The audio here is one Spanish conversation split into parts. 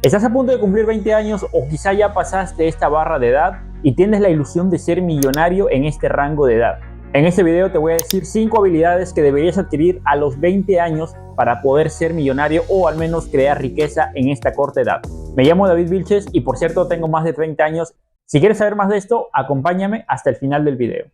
¿Estás a punto de cumplir 20 años o quizá ya pasaste esta barra de edad y tienes la ilusión de ser millonario en este rango de edad? En este video te voy a decir 5 habilidades que deberías adquirir a los 20 años para poder ser millonario o al menos crear riqueza en esta corta edad. Me llamo David Vilches y por cierto tengo más de 30 años. Si quieres saber más de esto, acompáñame hasta el final del video.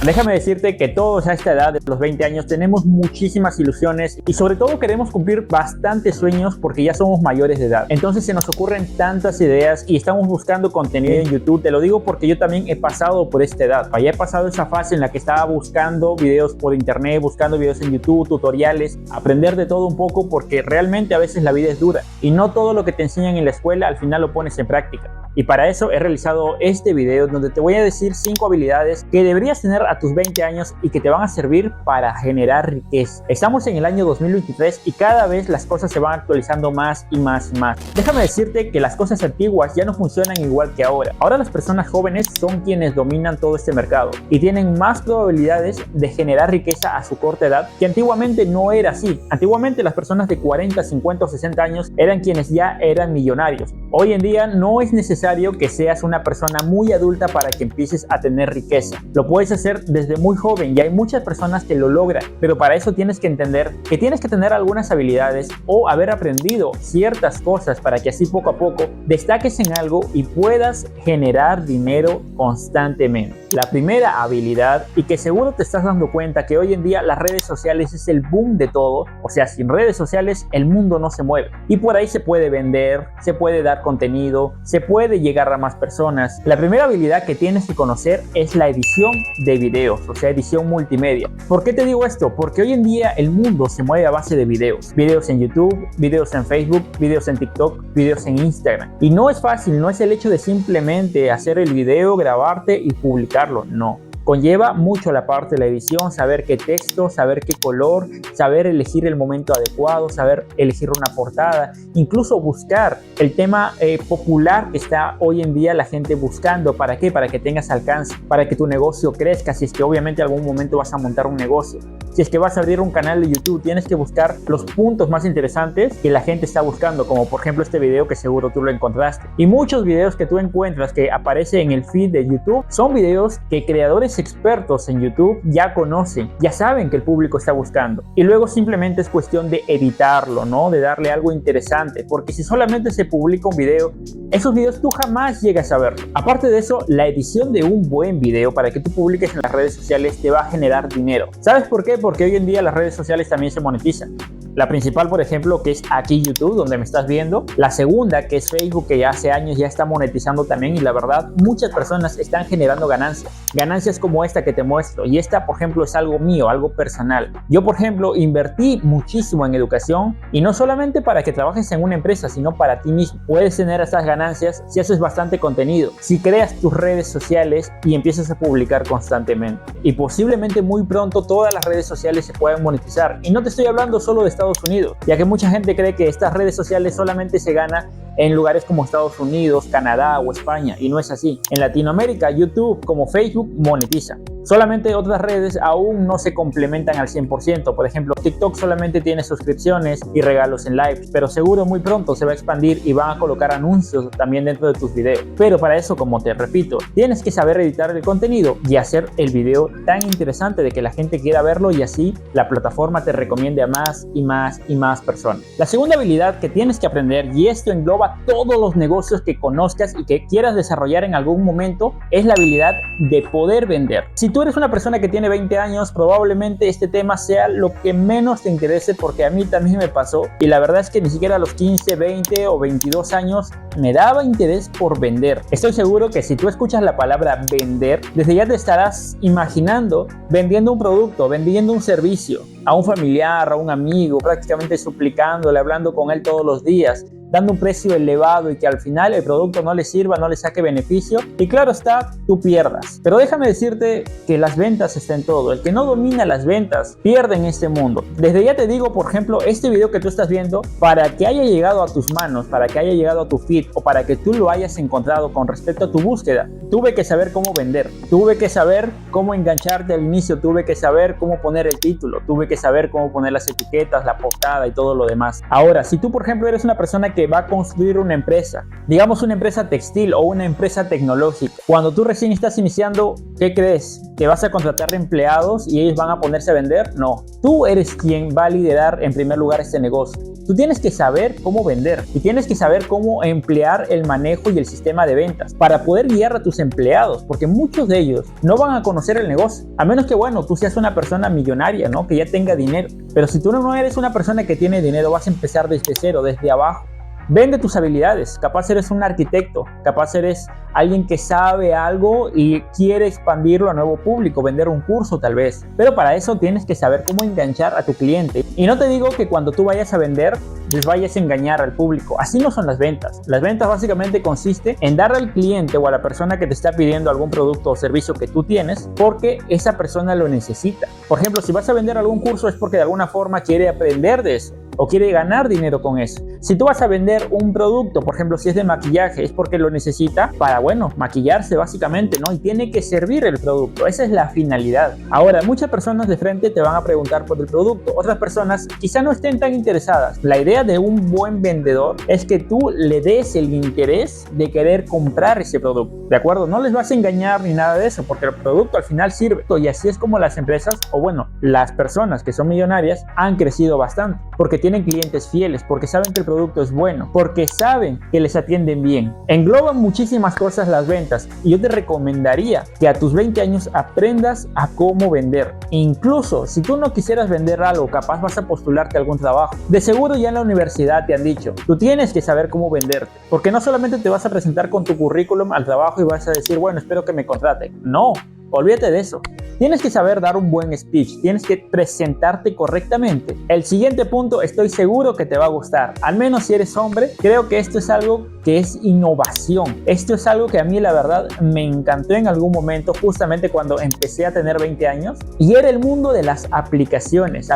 Déjame decirte que todos a esta edad de los 20 años tenemos muchísimas ilusiones y sobre todo queremos cumplir bastantes sueños porque ya somos mayores de edad. Entonces se nos ocurren tantas ideas y estamos buscando contenido en YouTube. Te lo digo porque yo también he pasado por esta edad. Ya he pasado esa fase en la que estaba buscando videos por internet, buscando videos en YouTube, tutoriales, aprender de todo un poco porque realmente a veces la vida es dura y no todo lo que te enseñan en la escuela al final lo pones en práctica. Y para eso he realizado este video donde te voy a decir 5 habilidades que deberías tener a tus 20 años y que te van a servir para generar riqueza. Estamos en el año 2023 y cada vez las cosas se van actualizando más y más y más. Déjame decirte que las cosas antiguas ya no funcionan igual que ahora. Ahora las personas jóvenes son quienes dominan todo este mercado y tienen más probabilidades de generar riqueza a su corta edad, que antiguamente no era así. Antiguamente las personas de 40, 50 o 60 años eran quienes ya eran millonarios. Hoy en día no es necesario que seas una persona muy adulta para que empieces a tener riqueza. Lo puedes hacer desde muy joven y hay muchas personas que lo logran, pero para eso tienes que entender que tienes que tener algunas habilidades o haber aprendido ciertas cosas para que así poco a poco destaques en algo y puedas generar dinero constantemente. La primera habilidad, y que seguro te estás dando cuenta que hoy en día las redes sociales es el boom de todo, o sea, sin redes sociales el mundo no se mueve y por ahí se puede vender, se puede dar contenido, se puede llegar a más personas. La primera habilidad que tienes que conocer es la edición de videos, o sea, edición multimedia. ¿Por qué te digo esto? Porque hoy en día el mundo se mueve a base de videos. Videos en YouTube, videos en Facebook, videos en TikTok, videos en Instagram. Y no es fácil, no es el hecho de simplemente hacer el video, grabarte y publicarlo, no. Conlleva mucho la parte de la edición, saber qué texto, saber qué color, saber elegir el momento adecuado, saber elegir una portada, incluso buscar el tema popular que está hoy en día la gente buscando. ¿Para qué? Para que tengas alcance, para que tu negocio crezca, si es que obviamente en algún momento vas a montar un negocio. Si es que vas a abrir un canal de YouTube, tienes que buscar los puntos más interesantes que la gente está buscando, como por ejemplo este video que seguro tú lo encontraste. Y muchos videos que tú encuentras que aparecen en el feed de YouTube son videos que creadores expertos en YouTube ya conocen, ya saben que el público está buscando. Y luego simplemente es cuestión de editarlo, ¿no? De darle algo interesante, porque si solamente se publica un video, esos videos tú jamás llegas a verlo. Aparte de eso, la edición de un buen video para que tú publiques en las redes sociales te va a generar dinero. ¿Sabes por qué? Porque hoy en día las redes sociales también se monetizan. La principal, por ejemplo, que es aquí YouTube, donde me estás viendo. La segunda, que es Facebook, que ya hace años ya está monetizando también. Y la verdad, muchas personas están generando ganancias. Ganancias como esta que te muestro. Y esta, por ejemplo, es algo mío, algo personal. Yo, por ejemplo, invertí muchísimo en educación. Y no solamente para que trabajes en una empresa, sino para ti mismo. Puedes tener estas ganancias si haces bastante contenido. Si creas tus redes sociales y empiezas a publicar constantemente. Y posiblemente muy pronto todas las redes sociales se puedan monetizar. Y no te estoy hablando solo de Estados Unidos, ya que mucha gente cree que estas redes sociales solamente se gana en lugares como Estados Unidos, Canadá o España, y no es así. En Latinoamérica, YouTube como Facebook monetiza. Solamente otras redes aún no se complementan al 100%. Por ejemplo, TikTok solamente tiene suscripciones y regalos en lives, pero seguro muy pronto se va a expandir y van a colocar anuncios también dentro de tus videos. Pero para eso, como te repito, tienes que saber editar el contenido y hacer el video tan interesante de que la gente quiera verlo y así la plataforma te recomiende a más y más y más personas. La segunda habilidad que tienes que aprender, y esto engloba todos los negocios que conozcas y que quieras desarrollar en algún momento, es la habilidad de poder vender. Si tú eres una persona que tiene 20 años, probablemente este tema sea lo que menos te interese, porque a mí también me pasó y la verdad es que ni siquiera a los 15, 20 o 22 años me daba interés por vender. Estoy seguro que si tú escuchas la palabra vender, desde ya te estarás imaginando vendiendo un producto, vendiendo un servicio. a un familiar, a un amigo, prácticamente suplicándole, hablando con él todos los días, dando un precio elevado y que al final el producto no le sirva, no le saque beneficio y claro está, tú pierdas. Pero déjame decirte que las ventas está en todo. El que no domina las ventas pierde en este mundo. Desde ya te digo, por ejemplo, este video que tú estás viendo, para que haya llegado a tus manos, para que haya llegado a tu feed o para que tú lo hayas encontrado con respecto a tu búsqueda, tuve que saber cómo vender, tuve que saber cómo engancharte al inicio, tuve que saber cómo poner el título, tuve que saber cómo poner las etiquetas, la portada y todo lo demás. Ahora, si tú por ejemplo eres una persona que va a construir una empresa, digamos una empresa textil o una empresa tecnológica, cuando tú recién estás iniciando, ¿qué crees? ¿Que vas a contratar empleados y ellos van a ponerse a vender? No, tú eres quien va a liderar en primer lugar este negocio. Tú tienes que saber cómo vender y tienes que saber cómo emplear el manejo y el sistema de ventas para poder guiar a tus empleados, porque muchos de ellos no van a conocer el negocio, a menos que, bueno, tú seas una persona millonaria, ¿no? Que ya tenga dinero. Pero si tú no eres una persona que tiene dinero, vas a empezar desde cero, desde abajo. Vende tus habilidades, capaz eres un arquitecto, capaz eres alguien que sabe algo y quiere expandirlo a nuevo público, vender un curso tal vez. Pero para eso tienes que saber cómo enganchar a tu cliente. Y no te digo que cuando tú vayas a vender, les vayas a engañar al público. Así no son las ventas. Las ventas básicamente consiste en darle al cliente o a la persona que te está pidiendo algún producto o servicio que tú tienes porque esa persona lo necesita. Por ejemplo, si vas a vender algún curso es porque de alguna forma quiere aprender de eso o quiere ganar dinero con eso. Si tú vas a vender un producto, por ejemplo, si es de maquillaje, es porque lo necesita para, bueno, maquillarse básicamente, ¿no? Y tiene que servir el producto. Esa es la finalidad. Ahora, muchas personas de frente te van a preguntar por el producto. Otras personas quizá no estén tan interesadas. La idea de un buen vendedor es que tú le des el interés de querer comprar ese producto, ¿de acuerdo? No les vas a engañar ni nada de eso, porque el producto al final sirve. Y así es como las empresas, o bueno, las personas que son millonarias han crecido bastante, porque tienen clientes fieles, porque saben que el producto es bueno, porque saben que les atienden bien. Engloban muchísimas cosas las ventas y yo te recomendaría que a tus 20 años aprendas a cómo vender. Incluso si tú no quisieras vender algo, capaz vas a postularte a algún trabajo. De seguro ya en la universidad te han dicho, tú tienes que saber cómo venderte, porque no solamente te vas a presentar con tu currículum al trabajo y vas a decir, bueno, espero que me contraten. No, olvídate de eso. Tienes que saber dar un buen speech, tienes que presentarte correctamente. El siguiente punto estoy seguro que te va a gustar, al menos si eres hombre. Creo que esto es algo que es innovación. Esto es algo que a mí la verdad me encantó en algún momento, justamente cuando empecé a tener 20 años, y era el mundo de las aplicaciones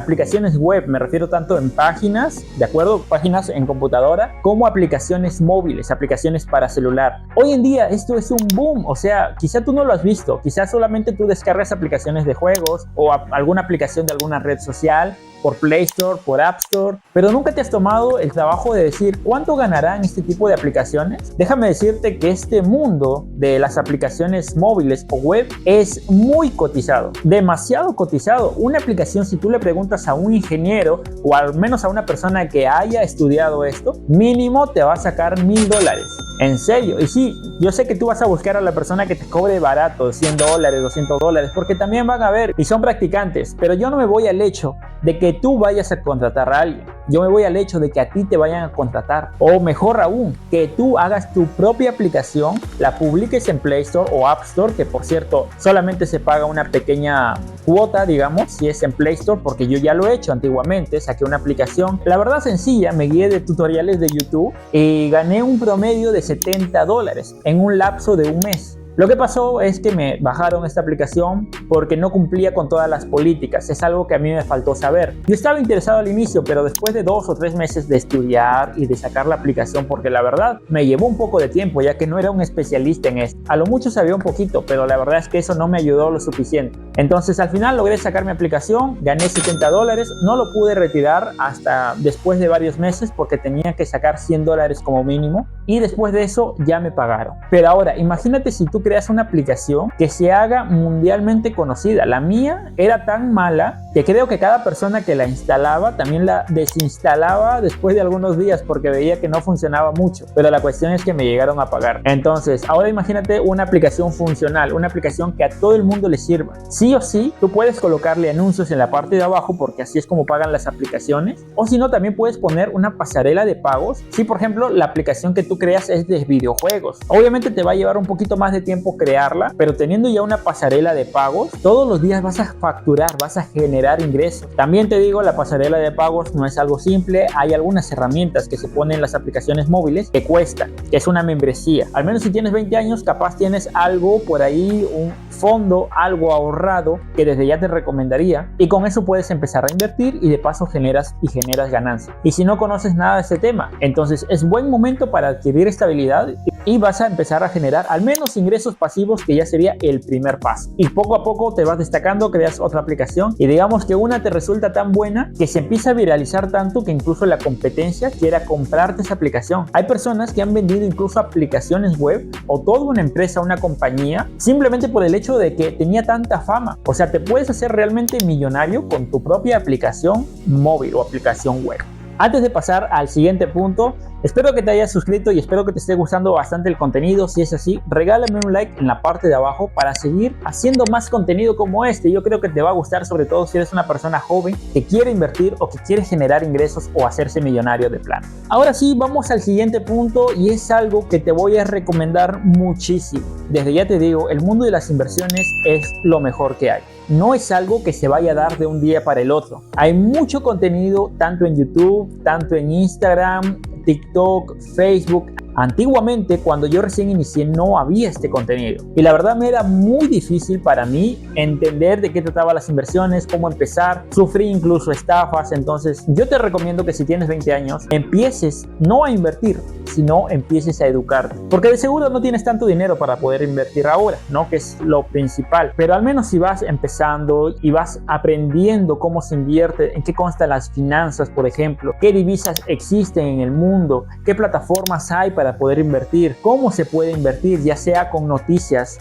web. Me refiero tanto en páginas, ¿de acuerdo? Páginas en computadora, como aplicaciones móviles, aplicaciones para celular. Hoy en día esto es un boom, o sea, quizá tú no lo has visto, quizás solamente tú descargas aplicaciones de juegos o alguna aplicación de alguna red social por Play Store, por App Store, pero nunca te has tomado el trabajo de decir cuánto ganarán este tipo de aplicaciones. Déjame decirte que este mundo de las aplicaciones móviles o web es muy cotizado, demasiado cotizado. Una aplicación, si tú le preguntas a un ingeniero o al menos a una persona que haya estudiado esto, mínimo te va a sacar $1000. En serio. Y sí, yo sé que tú vas a buscar a la persona que te cobre barato, $100, $200, porque también van a ver y son practicantes, pero yo no me voy al hecho de que tú vayas a contratar a alguien. Yo me voy al hecho de que a ti te vayan a contratar, o mejor aún, que tú hagas tu propia aplicación, la publiques en Play Store o App Store, que por cierto solamente se paga una pequeña cuota, digamos, si es en Play Store, porque yo ya lo he hecho antiguamente. Saqué una aplicación, la verdad sencilla, me guié de tutoriales de YouTube y gané un promedio de $70 en un lapso de un mes. Lo que pasó es que me bajaron esta aplicación porque no cumplía con todas las políticas. Es algo que a mí me faltó saber. Yo estaba interesado al inicio, pero después de 2 o 3 meses de estudiar y de sacar la aplicación, porque la verdad me llevó un poco de tiempo, ya que no era un especialista en esto. A lo mucho sabía un poquito, pero la verdad es que eso no me ayudó lo suficiente. Entonces al final logré sacar mi aplicación, gané $70, no lo pude retirar hasta después de varios meses porque tenía que sacar $100 como mínimo, y después de eso ya me pagaron. Pero ahora imagínate si tú creas una aplicación que se haga mundialmente conocida. La mía era tan mala que creo que cada persona que la instalaba también la desinstalaba después de algunos días porque veía que no funcionaba mucho. Pero la cuestión es que me llegaron a pagar. Entonces ahora imagínate una aplicación funcional, una aplicación que a todo el mundo le sirva. Sí o sí, tú puedes colocarle anuncios en la parte de abajo porque así es como pagan las aplicaciones, o si no, también puedes poner una pasarela de pagos si por ejemplo la aplicación que tú creas es de videojuegos. Obviamente te va a llevar un poquito más de tiempo tiempo crearla, pero teniendo ya una pasarela de pagos, todos los días vas a facturar, vas a generar ingresos. También te digo, la pasarela de pagos no es algo simple. Hay algunas herramientas que se ponen en las aplicaciones móviles que cuestan, que es una membresía. Al menos si tienes 20 años, capaz tienes algo por ahí, un fondo, algo ahorrado que desde ya te recomendaría, y con eso puedes empezar a invertir y de paso generas ganancias. Y si no conoces nada de este tema, entonces es buen momento para adquirir estabilidad y vas a empezar a generar al menos ingresos pasivos, que ya sería el primer paso. Y poco a poco te vas destacando, creas otra aplicación y digamos que una te resulta tan buena que se empieza a viralizar tanto que incluso la competencia quiera comprarte esa aplicación. Hay personas que han vendido incluso aplicaciones web o toda una empresa, una compañía, simplemente por el hecho de que tenía tanta fama. O sea, te puedes hacer realmente millonario con tu propia aplicación móvil o aplicación web. Antes de pasar al siguiente punto, espero que te hayas suscrito y espero que te esté gustando bastante el contenido. Si es así, regálame un like en la parte de abajo para seguir haciendo más contenido como este. Yo creo que te va a gustar, sobre todo si eres una persona joven que quiere invertir o que quiere generar ingresos o hacerse millonario de plano. Ahora sí, vamos al siguiente punto y es algo que te voy a recomendar muchísimo. Desde ya te digo, el mundo de las inversiones es lo mejor que hay. No es algo que se vaya a dar de un día para el otro. Hay mucho contenido tanto en YouTube, tanto en Instagram, TikTok, Facebook. Antiguamente, cuando yo recién inicié, no había este contenido y la verdad me era muy difícil para mí entender de qué trataba las inversiones, cómo empezar. Sufrí incluso estafas. Entonces yo te recomiendo que si tienes 20 años empieces no a invertir, sino empieces a educarte, porque de seguro no tienes tanto dinero para poder invertir ahora, ¿no? Que es lo principal, pero al menos si vas empezando y vas aprendiendo cómo se invierte, en qué constan las finanzas, por ejemplo, qué divisas existen en el mundo, qué plataformas hay para poder invertir, cómo se puede invertir, ya sea con noticias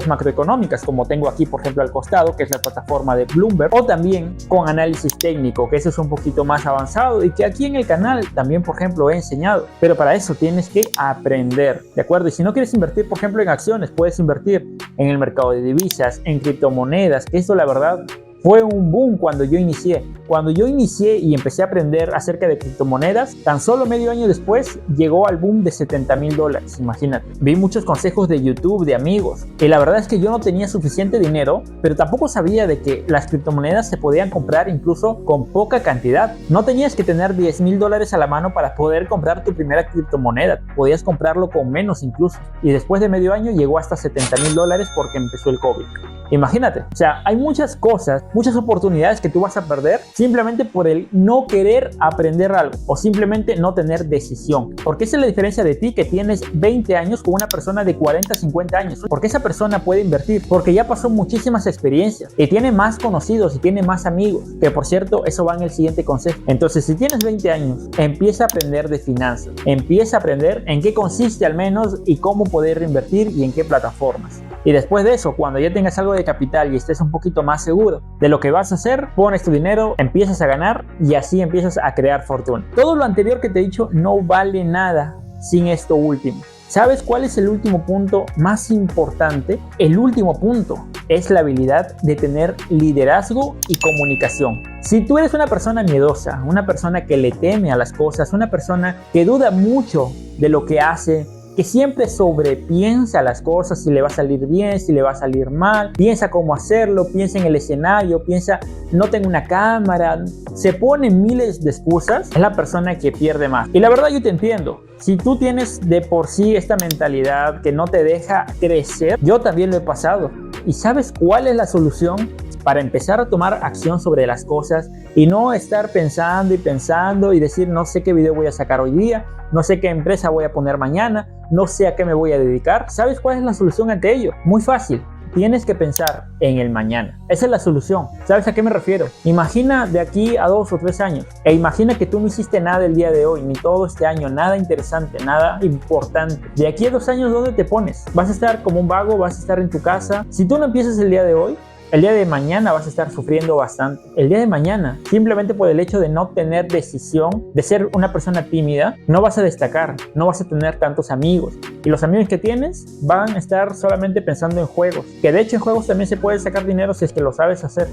macroeconómicas, como tengo aquí por ejemplo al costado, que es la plataforma de Bloomberg, o también con análisis técnico, que eso es un poquito más avanzado y que aquí en el canal también por ejemplo he enseñado. Pero para eso tienes que aprender, ¿de acuerdo? Y si no quieres invertir por ejemplo en acciones, puedes invertir en el mercado de divisas, en criptomonedas, que eso la verdad fue un boom cuando yo inicié. Cuando yo inicié y empecé a aprender acerca de criptomonedas, tan solo medio año después llegó al boom de $70,000, imagínate. Vi muchos consejos de YouTube, de amigos, y la verdad es que yo no tenía suficiente dinero, pero tampoco sabía de que las criptomonedas se podían comprar incluso con poca cantidad. No tenías que tener $10,000 a la mano para poder comprar tu primera criptomoneda, podías comprarlo con menos incluso. Y después de medio año llegó hasta $70,000 porque empezó el COVID. Imagínate, o sea, hay muchas cosas, muchas oportunidades que tú vas a perder simplemente por el no querer aprender algo o simplemente no tener decisión. Porque esa es la diferencia de ti que tienes 20 años con una persona de 40, 50 años. Porque esa persona puede invertir, porque ya pasó muchísimas experiencias y tiene más conocidos y tiene más amigos. Que por cierto, eso va en el siguiente consejo. Entonces, si tienes 20 años, empieza a aprender de finanzas. Empieza a aprender en qué consiste al menos y cómo poder reinvertir y en qué plataformas. Y después de eso, cuando ya tengas algo de capital y estés un poquito más seguro de lo que vas a hacer, pones tu dinero, empiezas a ganar y así empiezas a crear fortuna. Todo lo anterior que te he dicho no vale nada sin esto último. ¿Sabes cuál es el último punto más importante? El último punto es la habilidad de tener liderazgo y comunicación. Si tú eres una persona miedosa, una persona que le teme a las cosas, una persona que duda mucho de lo que hace, que siempre sobrepiensa las cosas, si le va a salir bien, si le va a salir mal, piensa cómo hacerlo, piensa en el escenario, piensa no tengo una cámara, se pone miles de excusas, es la persona que pierde más. Y la verdad yo te entiendo, si tú tienes de por sí esta mentalidad que no te deja crecer, yo también lo he pasado. ¿Y sabes cuál es la solución? Para empezar a tomar acción sobre las cosas y no estar pensando y decir no sé qué video voy a sacar hoy día, no sé qué empresa voy a poner mañana, no sé a qué me voy a dedicar. ¿Sabes cuál es la solución ante ello? Muy fácil. Tienes que pensar en el mañana. Esa es la solución. ¿Sabes a qué me refiero? Imagina de aquí a 2 o 3 años e imagina que tú no hiciste nada el día de hoy, ni todo este año, nada interesante, nada importante. De aquí a 2 años, ¿dónde te pones? ¿Vas a estar como un vago? ¿Vas a estar en tu casa? Si tú no empiezas el día de hoy, el día de mañana vas a estar sufriendo bastante. El día de mañana, simplemente por el hecho de no tener decisión, de ser una persona tímida, no vas a destacar, no vas a tener tantos amigos. Y los amigos que tienes van a estar solamente pensando en juegos. Que de hecho en juegos también se puede sacar dinero si es que lo sabes hacer.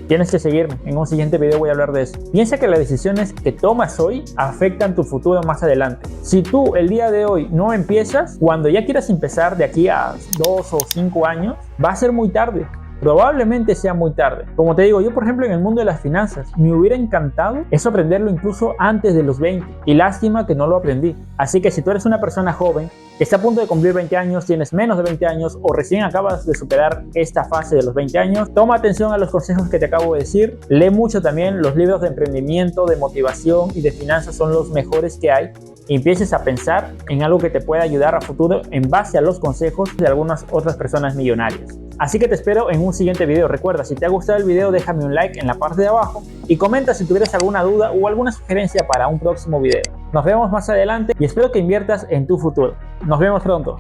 Tienes que seguirme, en un siguiente video voy a hablar de eso. Piensa que las decisiones que tomas hoy afectan tu futuro más adelante. Si tú el día de hoy no empiezas, cuando ya quieras empezar de aquí a 2 o 5 años, va a ser muy tarde. Probablemente sea muy tarde. Como te digo, yo por ejemplo en el mundo de las finanzas me hubiera encantado eso aprenderlo incluso antes de los 20 y lástima que no lo aprendí. Así que si tú eres una persona joven que está a punto de cumplir 20 años, tienes menos de 20 años o recién acabas de superar esta fase de los 20 años, toma atención a los consejos que te acabo de decir. Lee mucho también, los libros de emprendimiento, de motivación y de finanzas son los mejores que hay. Y empieces a pensar en algo que te pueda ayudar a futuro en base a los consejos de algunas otras personas millonarias. Así que te espero en un siguiente video. Recuerda, si te ha gustado el video, déjame un like en la parte de abajo y comenta si tuvieras alguna duda o alguna sugerencia para un próximo video. Nos vemos más adelante y espero que inviertas en tu futuro. Nos vemos pronto.